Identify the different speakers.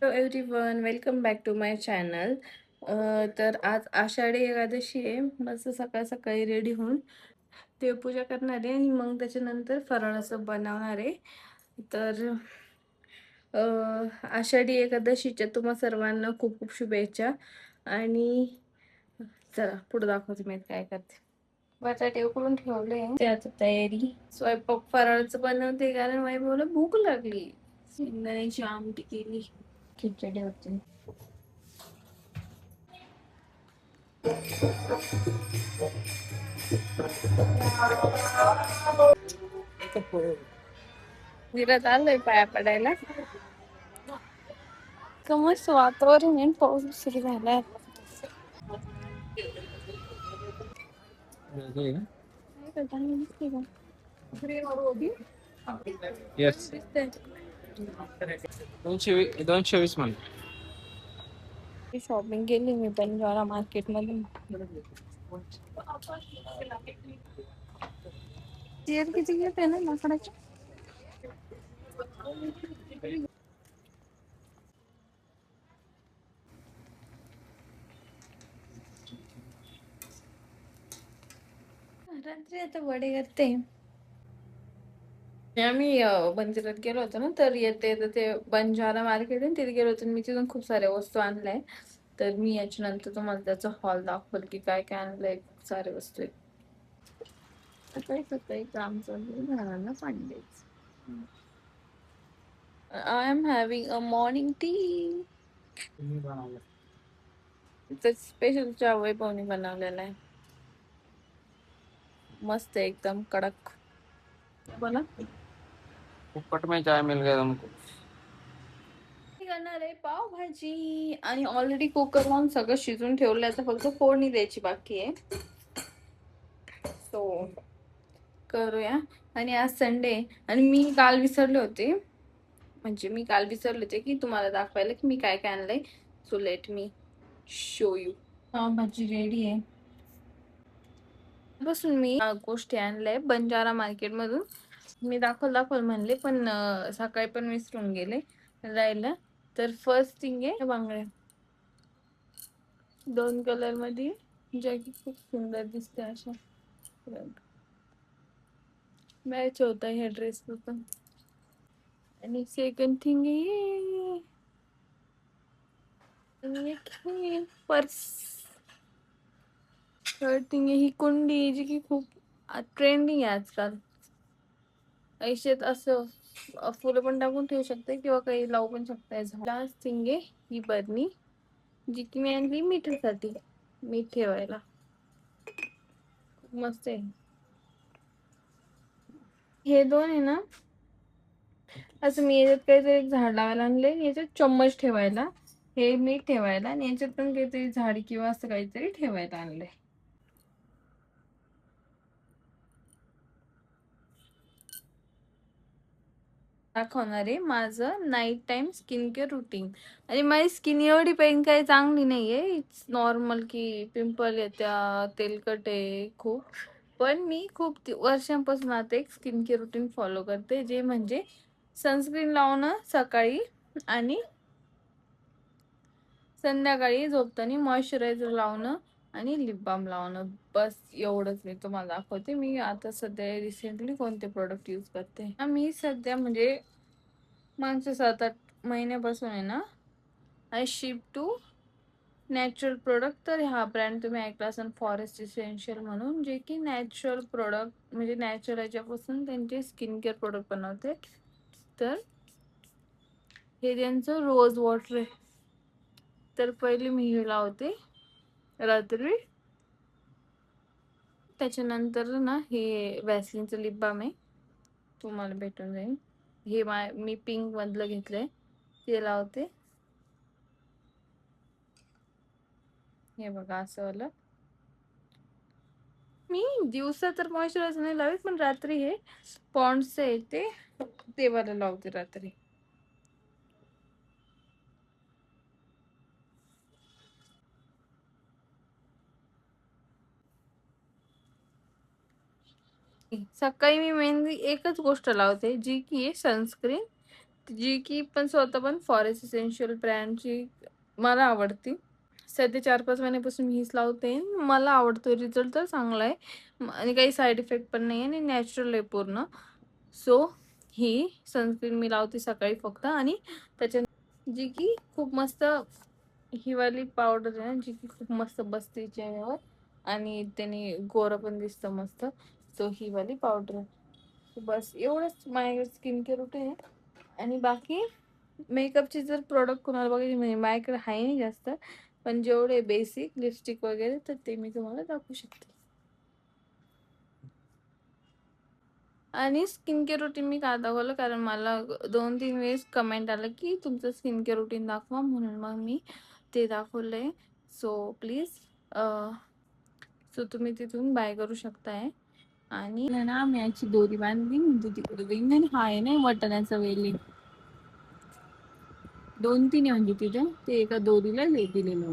Speaker 1: Hello everyone, welcome back to my channel. तर आज आषाढी एकादशी आहे. मस्त सकाळ सकाळी रेडी होऊन देवपूजा करणार आहे आणि मग त्याच्यानंतर फराळाचं बनवणार आहे. तर आषाढी एकादशीच्या तुम्हा सर्वांना खूप खूप शुभेच्छा. आणि चला पुढे दाखवते मी काय करते. बटाटे उकडून ठेवले, त्याची तयारी. स्वयंपाक फराळाचं बनवते कारण वैभवला भूक लागली. शेंगदाण्याची आमटी केली, खिचडी होती. विरात आलोय पाया पडायला. मस्त वातावरण आहे, पाऊस सुरू झालाय.
Speaker 2: येस 220 मान.
Speaker 1: शॉपिंग केली मी बंजारा मार्केट मधून. चेअर किती घेते ना लाकडाची. रात्री आता वडे करते. आम्ही बंजारात गेलो होतो ना, तर येते तर ते बंजारा मार्केट आहे तिथे गेलो होतो. मी तिथून खूप साऱ्या वस्तू आणल्याय. तर मी याच्यानंतर तुम्हाला त्याचा हॉल दाखवल की काय काय आणलंय. खूप सारे वस्तू आहेत. सकाळी सकाळी काम चालू झालं पांडेच. I am having a morning tea. Special चहा वैभवने बनवलेला आहे. मस्त एकदम कडक. बोला.
Speaker 2: फुकट में चाय मिल गया तुमको.
Speaker 1: करणार आहे पावभाजी आणि ऑलरेडी कुकर लावून सगळं शिजून ठेवलंय. आता फक्त फोडणी द्यायची बाकी आहे. सो करूया. आणि आज संडे आणि मी काल विसरले होते. मी काल विसरले होते की तुम्हाला दाखवायला की मी काय काय आणलंय. So let me show you. Pav bhaji ready आहे. बसून मी गोष्टी आणल्याय बंजारा मार्केट मधून. मी दाखवल म्हणले पण सकाळी पण विसरून गेले जायला. तर फर्स्ट थिंग आहे बांगड्या. 2 कलर मध्ये, ज्या की खूप सुंदर दिसते अशा. मॅच होता ह्या ड्रेस पण. आणि सेकंड थिंग आहे पर्स. थर्ड थिंग आहे ही कुंडी, जी की खूप ट्रेंडिंग आहे आजकाल. ऐशेत असं फुलं पण टाकून ठेवू शकते किंवा काही लावू पण शकताय. लास्ट थिंग आहे ही बरणी, जी की मी आणली मिठासाठी. मीठ ठेवायला खूप मस्त आहे. हे दोन आहे ना, असं मी याच्यात काहीतरी एक झाड लावायला आणले, याच्यात चम्मच ठेवायला, हे मीठ ठेवायला, आणि याच्यात पण काहीतरी झाड किंवा असं काहीतरी ठेवायला आणलंय. दाखवणार आहे माझं night time skin care routine. आणि माझी स्किन एवढी पण काही चांगली नाहीये. इट्स नॉर्मल की पिंपल येत्या, तेलकट आहे खूप. पण मी खूप वर्षांपासून आता एक स्किन केअर रुटीन फॉलो करते, जे म्हणजे सनस्क्रीन लावणं सकाळी आणि संध्याकाळी झोपताना मॉइश्चरायझर लावणं आणि लिप बाम लावणं. बस एवढंच मी तुम्हाला दाखवते. मी आता सध्या रिसेंटली कोणते प्रोडक्ट यूज करते. मी सध्या म्हणजे मागच्या 7-8 महिन्यापासून आहे ना, I shift to natural product. तर हा ब्रँड तुम्ही ऐकला असेल, फॉरेस्ट इसेन्शियल म्हणून, जे की नॅचरल प्रोडक्ट म्हणजे नॅचरल याच्यापासून त्यांचे स्किन केअर प्रोडक्ट बनवते. तर हे त्यांचं रोज वॉटर आहे. तर पहिले मी हे लावते रात्री. त्याच्यानंतर ना हे वॅसलीनचं लिप बाम आहे, तुम्हाला भेटून जाईल. हे मी पिंक मधलं घेतलंय, ते लावते. हे बघा असं वालं. मी दिवसा तर मॉइश्चरायझर नाही लावत, पण रात्री हे पॉन्ड्स आहे ते वाला लावते रात्री. सकाळी मी मेनली एकच गोष्ट लावते, जी की आहे सनस्क्रीन. जी की पण स्वतः पण फॉरेस्ट इसेन्शियल ब्रँडची मला आवडती. सध्या 4-5 महिन्यापासून मी हीच लावते. मला आवडतो, रिझल्ट तर चांगला आहे आणि काही साईड इफेक्ट पण नाही आणि नॅचरल आहे पूर्ण. सो ही सनस्क्रीन मी लावते सकाळी फक्त आणि त्याच्या जी की खूप मस्त ही वाली पावडर आहे जी की खूप मस्त बसते चेहऱ्यावर आणि त्याने गोरं पण दिसतं मस्त. सो ही वाली पावडर बस एवढंच माझ्याकडे स्किन केअर रुटीन आहे. आणि बाकी मेकअपचे जर प्रोडक्ट कोणाला बघायचे म्हणजे माझ्याकडे आहे नाही जास्त, पण जेवढे बेसिक लिपस्टिक वगैरे तर ते मी तुम्हाला दाखवू शकते. आणि स्किन केअर रुटीन मी का दाखवलं कारण मला 2-3 वेळेस कमेंट आलं की तुमचं स्किन केअर रुटीन दाखवा, म्हणून मग मी ते दाखवलंय. सो प्लीज सो तुम्ही तिथून बाय करू शकताय. आणि ना मी याची दोरी बांधली म्हणजे तिकडे रिंग आणि हा आहे नाही वटण्याचा वेली 2-3 आहे म्हणजे तिथे ते एका दोरीला दिलेलं.